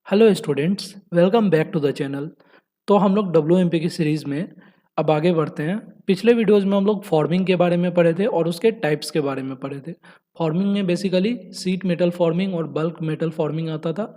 Hello students, welcome back to the channel. तो हम लोग डब्ल्यू की सीरीज़ में अब आगे बढ़ते हैं। पिछले वीडियोस में हम लोग फॉर्मिंग के बारे में पढ़े थे और उसके टाइप्स के बारे में पढ़े थे। फॉर्मिंग में बेसिकली सीट मेटल फॉर्मिंग और बल्क मेटल फॉर्मिंग आता था।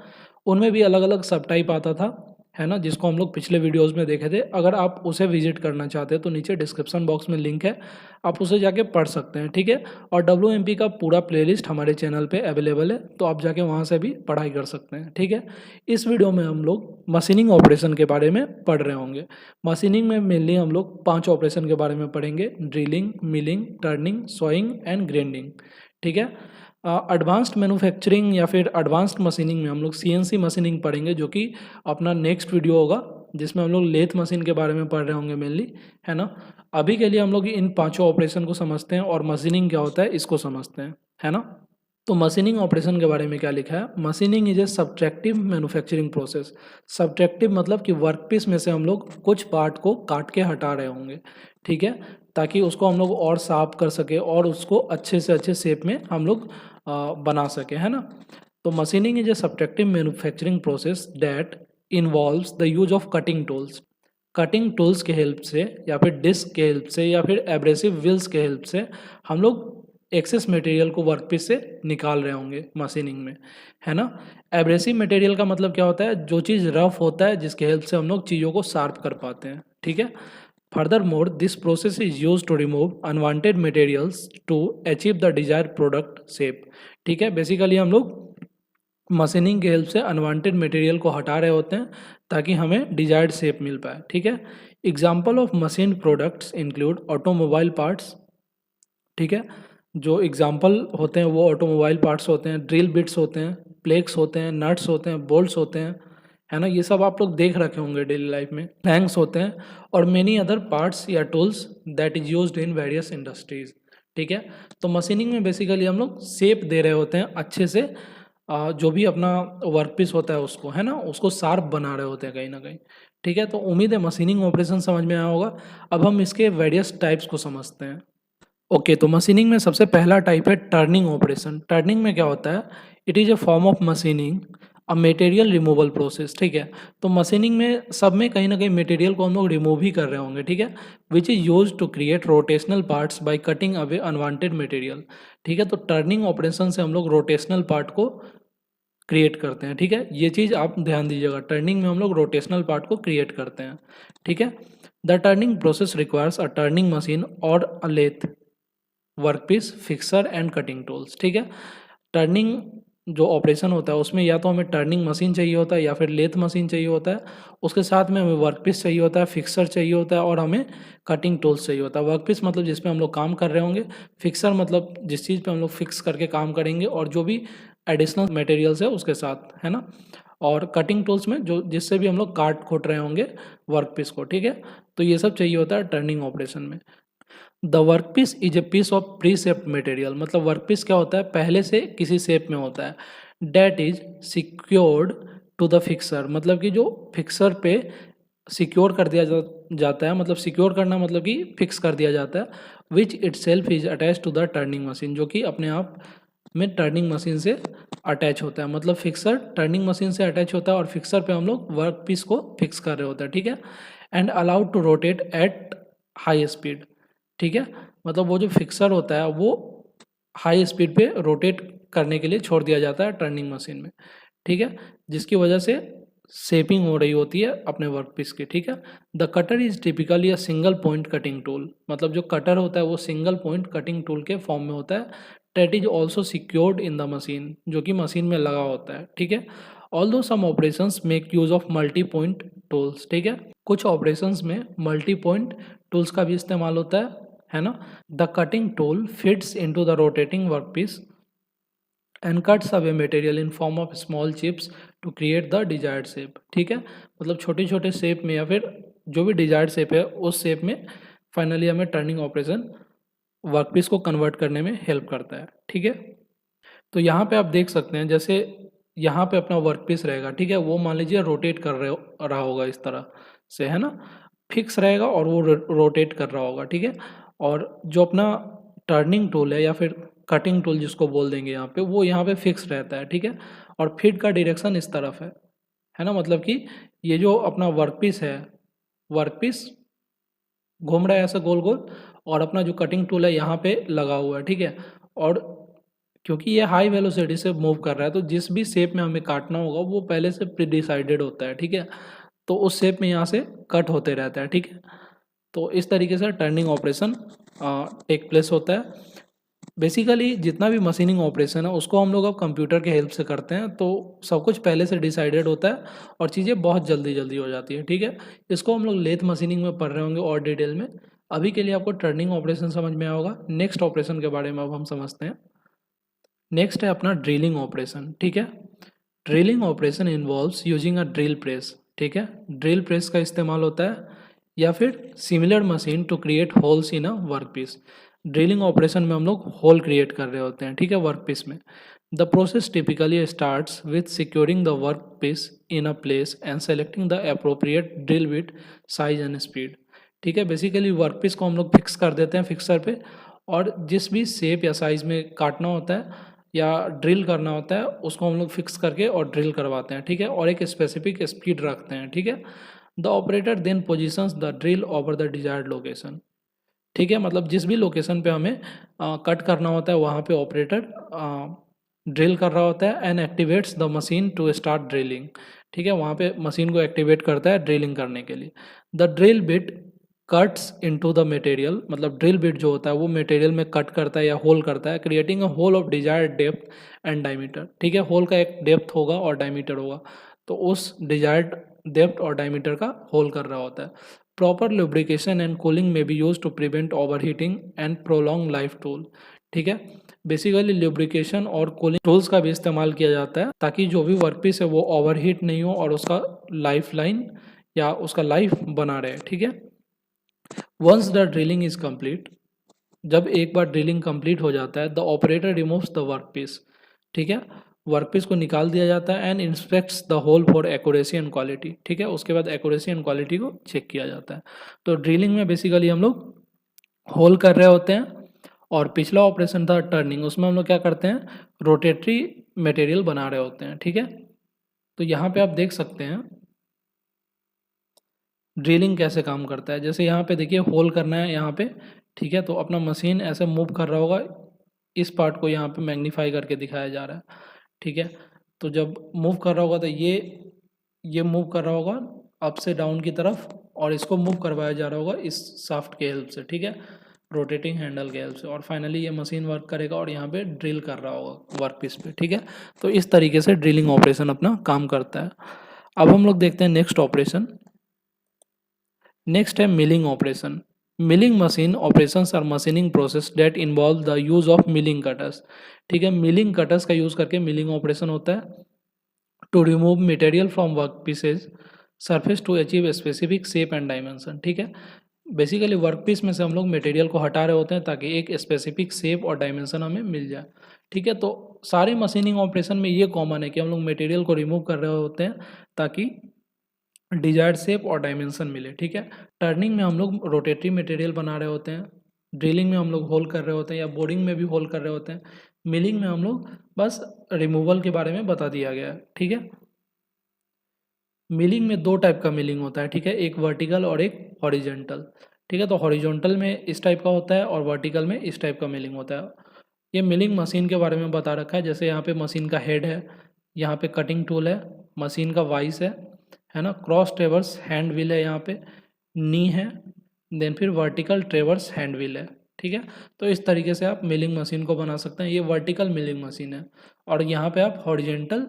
उनमें भी अलग अलग सब टाइप आता था, है ना, जिसको हम लोग पिछले वीडियोस में देखे थे। अगर आप उसे विजिट करना चाहते हैं तो नीचे डिस्क्रिप्शन बॉक्स में लिंक है, आप उसे जाके पढ़ सकते हैं, ठीक है। और डब्ल्यू का पूरा प्लेलिस्ट हमारे चैनल पे अवेलेबल है, तो आप जाके वहाँ से भी पढ़ाई कर सकते हैं, ठीक है। इस वीडियो में हम लोग मशीनिंग ऑपरेशन के बारे में पढ़ रहे होंगे। मशीनिंग में मेनली हम लोग 5 ऑपरेशन के बारे में पढ़ेंगे: drilling, milling, turning, sawing and grinding, ठीक है। एडवांस्ड मैन्युफैक्चरिंग या फिर एडवांस्ड मशीनिंग में हम लोग सीएनसी मशीनिंग पढ़ेंगे, जो कि अपना नेक्स्ट वीडियो होगा, जिसमें हम लोग लेथ मशीन के बारे में पढ़ रहे होंगे मेनली, है ना। अभी के लिए हम लोग इन पांचों ऑपरेशन को समझते हैं और मशीनिंग क्या होता है इसको समझते हैं, है ना। तो मशीनिंग ऑपरेशन के बारे में क्या लिखा है: machining is a subtractive manufacturing process. Subtractive मतलब कि वर्कपीस में से हम लोग कुछ पार्ट को काट के हटा रहे होंगे, ठीक है, ताकि उसको हम लोग और साफ कर सके और उसको अच्छे से अच्छे शेप में हम लोग बना सके, है ना। तो machining is a subtractive manufacturing process that involves the use of cutting tools. Cutting tools के हेल्प से या फिर डिस्क के हेल्प से या फिर एब्रेसिव व्हील्स के हेल्प से हम लोग एक्सेस मटेरियल को वर्कपीस से निकाल रहे होंगे मशीनिंग में, है ना। एब्रेसिव मटेरियल का मतलब क्या होता है: जो चीज़ रफ होता है, जिसके हेल्प से हम लोग चीज़ों को शार्प कर पाते हैं, ठीक है। Further more this process is use to remove unwanted materials to achieve the desire product shape, ठीक है। बेसिकली हम लोग मशीनिंग के हेल्प से अनवांटेड मटेरियल को हटा रहे होते हैं ताकि हमें डिजायर्ड शेप मिल पाए, ठीक है। Example of machine products include automobile parts, ठीक है। जो एग्जाम्पल होते हैं वो ऑटोमोबाइल पार्ट्स होते हैं, ड्रिल बिट्स होते हैं, प्लेक्स होते हैं, नट्स होते हैं, बोल्ट्स होते हैं, है ना। ये सब आप लोग देख रखे होंगे डेली लाइफ में। फ्लैंक्स होते हैं और मेनी अदर पार्ट्स या tools that is used in various industries, ठीक है। तो मशीनिंग में बेसिकली हम लोग शेप दे रहे होते हैं अच्छे से, जो भी अपना वर्कपीस होता है उसको, है ना, उसको शार्प बना रहे होते हैं कहीं ना कहीं, ठीक है। तो उम्मीद है मशीनिंग ऑपरेशन समझ में आया होगा। अब हम इसके वेरियस टाइप्स को समझते हैं। ओके, तो मशीनिंग में सबसे पहला टाइप है टर्निंग ऑपरेशन। टर्निंग में क्या होता है: it is a form of machining, a material removal process, ठीक है। तो मशीनिंग में सब में कहीं ना कहीं मटेरियल को हम लोग रिमूव ही कर रहे होंगे, ठीक है, which is use to create rotational parts by cutting away unwanted material, ठीक है। तो टर्निंग ऑपरेशन से हम लोग रोटेशनल पार्ट को क्रिएट करते हैं, ठीक है। ये चीज़ आप ध्यान दीजिएगा, टर्निंग में हम लोग रोटेशनल पार्ट को क्रिएट करते हैं, ठीक है। The turning process requires a turning machine और a lathe workpiece, fixture and cutting tools, ठीक है। टर्निंग जो ऑपरेशन होता है उसमें या तो हमें टर्निंग मशीन चाहिए होता है या फिर लेथ मशीन चाहिए होता है, उसके साथ में हमें वर्कपीस चाहिए होता है, फिक्सर चाहिए होता है और हमें कटिंग टूल्स चाहिए होता है। वर्कपीस मतलब जिस पे हम लोग काम कर रहे होंगे, फिक्सर मतलब जिस चीज़ पे हम लोग फिक्स करके काम करेंगे, और जो भी एडिशनल मटेरियल्स है उसके साथ, है ना। और कटिंग टूल्स में जो जिससे भी हम लोग काट खोट रहे होंगे वर्कपीस को, ठीक है। तो ये सब चाहिए होता है टर्निंग ऑपरेशन में। The workpiece is a piece of pre shaped material, मतलब वर्कपीस क्या होता है, पहले से किसी शेप में होता है। That is secured to the fixer, मतलब कि जो फिक्सर पे सिक्योर कर दिया जाता है, मतलब सिक्योर करना मतलब कि फिक्स कर दिया जाता है। Which itself is attach to the turning machine, जो कि अपने आप में टर्निंग मशीन से अटैच होता है। मतलब फिक्सर टर्निंग मशीन से अटैच होता है और फिक्सर पे हम लोग वर्क पीस को फिक्स कर रहे होते हैं, ठीक है। And allowed to rotate at high speed, ठीक है। मतलब वो जो फिक्सर होता है वो हाई स्पीड पे रोटेट करने के लिए छोड़ दिया जाता है टर्निंग मशीन में, ठीक है, जिसकी वजह से शेपिंग हो रही होती है अपने वर्कपीस की, ठीक है। The cutter is typically a single point cutting tool, मतलब जो कटर होता है वो सिंगल पॉइंट कटिंग टूल के फॉर्म में होता है। That is also secured in the machine, जो कि मशीन में लगा होता है, ठीक है। Although some operations make use of multi point tools, ठीक है, कुछ ऑपरेशंस में मल्टी पॉइंट टूल्स का भी इस्तेमाल होता है ना। The cutting tool fits into the rotating workpiece and cuts away material in form of small chips to create the desired shape, ठीक है। मतलब छोटे छोटे शेप में या फिर जो भी डिजायर्ड शेप है उस शेप में फाइनली हमें टर्निंग ऑपरेशन वर्कपीस को कन्वर्ट करने में हेल्प करता है, ठीक है। तो यहाँ पे आप देख सकते हैं, जैसे यहाँ पे अपना वर्कपीस रहेगा, ठीक है, वो मान लीजिए रोटेट कर रहा होगा इस तरह से, है ना, फिक्स रहेगा और वो रोटेट कर रहा होगा, ठीक है। और जो अपना टर्निंग टूल है या फिर कटिंग टूल जिसको बोल देंगे यहाँ पे, वो यहाँ पे फिक्स रहता है, ठीक है। और फीड का डायरेक्शन इस तरफ है, है ना, मतलब कि ये जो अपना वर्क पीस है, वर्क पीस घूम रहा है ऐसा गोल गोल, और अपना जो कटिंग टूल है यहाँ पे लगा हुआ है, ठीक है। और क्योंकि ये हाई वेलोसिटी से मूव कर रहा है, तो जिस भी शेप में हमें काटना होगा वो पहले से प्री डिसाइडेड होता है, ठीक है। तो उस शेप में यहाँ से कट होते रहता है, ठीक है। तो इस तरीके से टर्निंग ऑपरेशन टेक प्लेस होता है। बेसिकली जितना भी मशीनिंग ऑपरेशन है उसको हम लोग अब कंप्यूटर के हेल्प से करते हैं, तो सब कुछ पहले से डिसाइडेड होता है और चीज़ें बहुत जल्दी जल्दी हो जाती है, ठीक है। इसको हम लोग लेथ मशीनिंग में पढ़ रहे होंगे और डिटेल में। अभी के लिए आपको टर्निंग ऑपरेशन समझ में आया होगा। नेक्स्ट ऑपरेशन के बारे में अब हम समझते हैं। नेक्स्ट है अपना ड्रिलिंग ऑपरेशन, ठीक है। Drilling operation involves using a drill press, ठीक है। ड्रिल प्रेस का इस्तेमाल होता है या फिर similar machine to create holes in a work piece. Drilling operation में हम लोग होल क्रिएट कर रहे होते हैं, ठीक है, वर्क पीस में। The process typically starts with securing the work piece in a place and selecting the appropriate drill with size and speed, ठीक है। बेसिकली वर्क पीस को हम लोग फिक्स कर देते हैं फिक्सर पे, और जिस भी शेप या साइज में काटना होता है या ड्रिल करना होता है उसको हम लोग फिक्स करके और ड्रिल करवाते हैं, ठीक है, और एक स्पेसिफिक स्पीड रखते हैं, ठीक है। The operator then positions the drill over the desired location, ठीक है। मतलब जिस भी लोकेशन पे हमें कट करना होता है वहाँ पे ऑपरेटर ड्रिल कर रहा होता है and activates the machine to start drilling, ठीक है। वहाँ पे मशीन को एक्टिवेट करता है ड्रिलिंग करने के लिए। The drill bit cuts into the material, मतलब ड्रिल बिट जो होता है वो मटेरियल में कट करता है या होल करता है, creating a hole of desired depth and diameter, ठीक है। होल का एक डेप्थ होगा और डायमीटर होगा, तो उस डिजायर्ड डेप्थ और डायमीटर का होल कर रहा होता है। Proper lubrication and cooling may be use to prevent overheating and prolong life tool, ठीक है। बेसिकली लुब्रिकेशन और कूलिंग टूल्स का भी इस्तेमाल किया जाता है ताकि जो भी वर्कपीस है वो ओवरहीट नहीं हो और उसका लाइफ लाइन या उसका लाइफ बना रहे, ठीक है। Once the drilling is complete, जब एक बार ड्रिलिंग कंप्लीट हो जाता है, the operator removes the workpiece, ठीक है। वर्कपीस को निकाल दिया जाता है and inspects the hole for accuracy and quality, ठीक है। उसके बाद एक्यूरेसी एंड क्वालिटी को चेक किया जाता है। तो ड्रिलिंग में बेसिकली हम लोग होल कर रहे होते हैं, और पिछला ऑपरेशन था टर्निंग, उसमें हम लोग क्या करते हैं, रोटेटरी मटेरियल बना रहे होते हैं, ठीक है। तो यहाँ पे आप देख सकते हैं ड्रिलिंग कैसे काम करता है। जैसे यहाँ पे देखिए होल करना है यहाँ पे, ठीक है। तो अपना मशीन ऐसे मूव कर रहा होगा, इस पार्ट को यहाँ पे मैग्नीफाई करके दिखाया जा रहा है, ठीक है। तो जब मूव कर रहा होगा तो ये मूव कर रहा होगा अप से डाउन की तरफ, और इसको मूव करवाया जा रहा होगा इस शाफ्ट के हेल्प से, ठीक है, रोटेटिंग हैंडल के हेल्प से, और फाइनली ये मशीन वर्क करेगा और यहाँ पे ड्रिल कर रहा होगा वर्क पीस पे, ठीक है। तो इस तरीके से ड्रिलिंग ऑपरेशन अपना काम करता है। अब हम लोग देखते हैं नेक्स्ट ऑपरेशन। नेक्स्ट है milling operation. Milling machine operations are machining process that involve the use of milling cutters, ठीक है। मिलिंग कटर्स का यूज करके मिलिंग ऑपरेशन होता है to remove material from work pieces surface to achieve specific shape and dimension, ठीक है। Basically work piece में से हम लोग मटेरियल को हटा रहे होते हैं ताकि एक स्पेसिफिक शेप और डायमेंशन हमें मिल जाए, ठीक है। तो सारे मशीनिंग ऑपरेशन में ये कॉमन है कि हम लोग मटेरियल को रिमूव कर रहे होते हैं ताकि डिजायर्ड शेप और डायमेंशन मिले, ठीक है। टर्निंग में हम लोग रोटेटरी मटेरियल बना रहे होते हैं, ड्रिलिंग में हम लोग होल कर रहे होते हैं या बोरिंग में भी होल कर रहे होते हैं, मिलिंग में हम लोग बस रिमूवल के बारे में बता दिया गया है, ठीक है। मिलिंग में दो टाइप का मिलिंग होता है, ठीक है, एक वर्टिकल और एक हॉरिजेंटल, ठीक है। तो हॉरिजॉन्टल में इस टाइप का होता है और वर्टिकल में इस टाइप का मिलिंग होता है। ये मिलिंग मशीन के बारे में बता रखा है, जैसे यहाँ पे मशीन का हेड है, यहाँ पे कटिंग टूल है, मशीन का वाइस है ना, क्रॉस ट्रेवर्स हैंड व्हील है, यहाँ पे नी है, देन फिर वर्टिकल ट्रेवर्स हैंड व्हील है, ठीक है। तो इस तरीके से आप मिलिंग मशीन को बना सकते हैं, ये वर्टिकल मिलिंग मशीन है, और यहाँ पे आप हॉरिजेंटल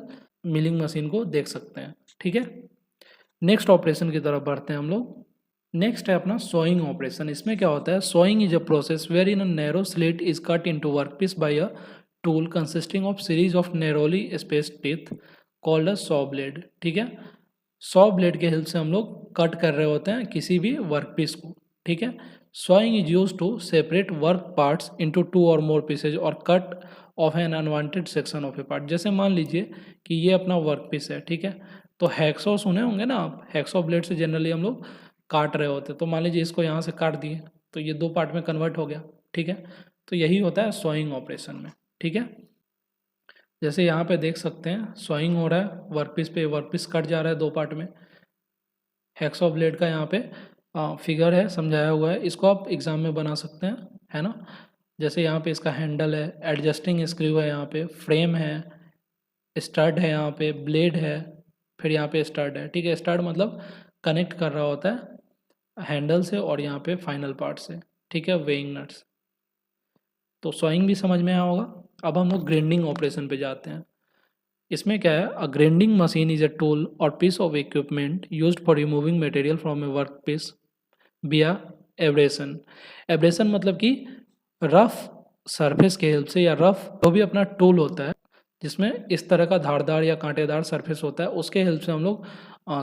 मिलिंग मशीन को देख सकते हैं, ठीक है। नेक्स्ट ऑपरेशन की तरफ बढ़ते हैं हम लोग। नेक्स्ट है अपना सोइंग ऑपरेशन। इसमें क्या होता है, sawing is a process wherein a narrow slit is cut into workpiece by a tool consisting of series of narrowly spaced teeth called a saw blade, ठीक है। सॉ ब्लेड के help से हम लोग कट कर रहे होते हैं किसी भी वर्कपीस को, ठीक है। Sawing is use to separate work parts into two or more pieces or cut off an unwanted section of a part. जैसे मान लीजिए कि ये अपना वर्कपीस है, ठीक है। तो हैक्सॉ सुने होंगे ना आप, हैक्सॉ ब्लेड से जनरली हम लोग काट रहे होते हैं। तो मान लीजिए इसको यहाँ से काट दिए तो ये दो पार्ट में कन्वर्ट हो गया, ठीक है। तो यही होता है सॉइंग ऑपरेशन में, ठीक है। जैसे यहाँ पे देख सकते हैं सॉइंग हो रहा है वर्कपीस पे, वर्कपीस कट जा रहा है 2 पार्ट में। हैक्सॉ ब्लेड का यहाँ पे फिगर है, समझाया हुआ है, इसको आप एग्ज़ाम में बना सकते हैं, है ना। जैसे यहाँ पे इसका हैंडल है, एडजस्टिंग स्क्रू है, यहाँ पे फ्रेम है, स्टड है, यहाँ पे ब्लेड है, फिर यहाँ पे स्टड है, ठीक है। स्टड मतलब कनेक्ट कर रहा होता है हैंडल से और यहाँ पे फाइनल पार्ट से, ठीक है, वेइंग नट्स। तो सॉइंग भी समझ में आया होगा। अब हम लोग ग्राइंडिंग ऑपरेशन पे जाते हैं। इसमें क्या है, a grinding machine is a tool और piece of equipment used for removing material from a work piece via abrasion. Abrasion मतलब कि रफ सरफेस के हेल्प से, या रफ जो भी अपना टूल होता है जिसमें इस तरह का धारदार या कांटेदार सरफेस होता है, उसके हेल्प से हम लोग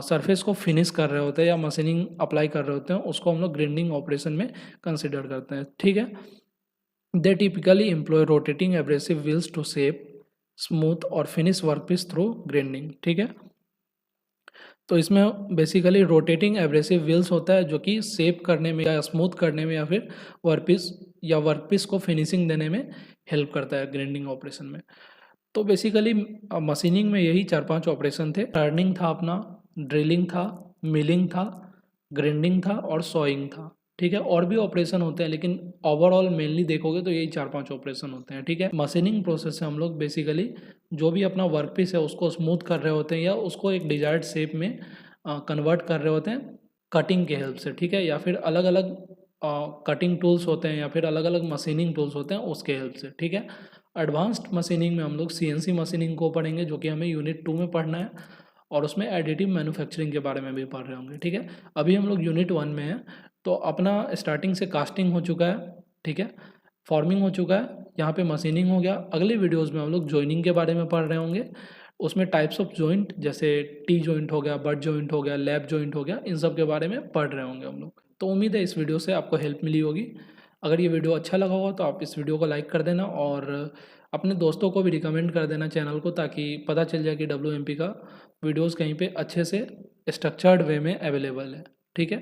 सरफेस को फिनिश कर रहे होते हैं या मशीनिंग अप्लाई कर रहे होते हैं, उसको हम लोग ग्राइंडिंग ऑपरेशन में कंसिडर करते हैं, ठीक है। They typically employ rotating abrasive wheels to shape smooth और फिनिश वर्कपीस थ्रू ग्राइंडिंग, ठीक है। तो इसमें बेसिकली रोटेटिंग एब्रेसिव व्हील्स होता है जो कि शेप करने में या स्मूथ करने में या फिर वर्कपीस को फिनिशिंग देने में हेल्प करता है ग्राइंडिंग ऑपरेशन में। तो बेसिकली मशीनिंग में यही 4-5 ऑपरेशन थे। टर्निंग था अपना, ड्रिलिंग था, मिलिंग था, ग्राइंडिंग था और सॉइंग था, ठीक है। और भी ऑपरेशन होते हैं लेकिन ओवरऑल मेनली देखोगे तो यही 4-5 ऑपरेशन होते हैं, ठीक है। मशीनिंग प्रोसेस से हम लोग बेसिकली जो भी अपना वर्कपीस है उसको स्मूथ कर रहे होते हैं या उसको एक डिजायर्ड शेप में कन्वर्ट कर रहे होते हैं कटिंग के हेल्प से, ठीक है, या फिर अलग अलग कटिंग टूल्स होते हैं या फिर अलग अलग मशीनिंग टूल्स होते हैं उसके हेल्प से, ठीक है। एडवांस्ड मशीनिंग में हम लोग सीएनसी मशीनिंग को पढ़ेंगे जो कि हमें यूनिट 2 में पढ़ना है, और उसमें एडिटिव मैन्युफैक्चरिंग के बारे में भी पढ़ रहे होंगे, ठीक है। अभी हम लोग यूनिट 1 में हैं, तो अपना स्टार्टिंग से कास्टिंग हो चुका है, ठीक है, फॉर्मिंग हो चुका है, यहाँ पे मशीनिंग हो गया। अगले वीडियोज़ में हम लोग जॉइनिंग के बारे में पढ़ रहे होंगे, उसमें टाइप्स ऑफ जॉइंट जैसे टी जॉइंट हो गया, बट जॉइंट हो गया, लैप जॉइंट हो गया, इन सब के बारे में पढ़ रहे होंगे हम लोग। तो उम्मीद है इस वीडियो से आपको हेल्प मिली होगी। अगर ये वीडियो अच्छा लगा होगा तो आप इस वीडियो को लाइक कर देना और अपने दोस्तों को भी रिकमेंड कर देना चैनल को, ताकि पता चल जाए कि WMP का वीडियोज़ कहीं पे अच्छे से स्ट्रक्चर्ड वे में अवेलेबल है, ठीक है।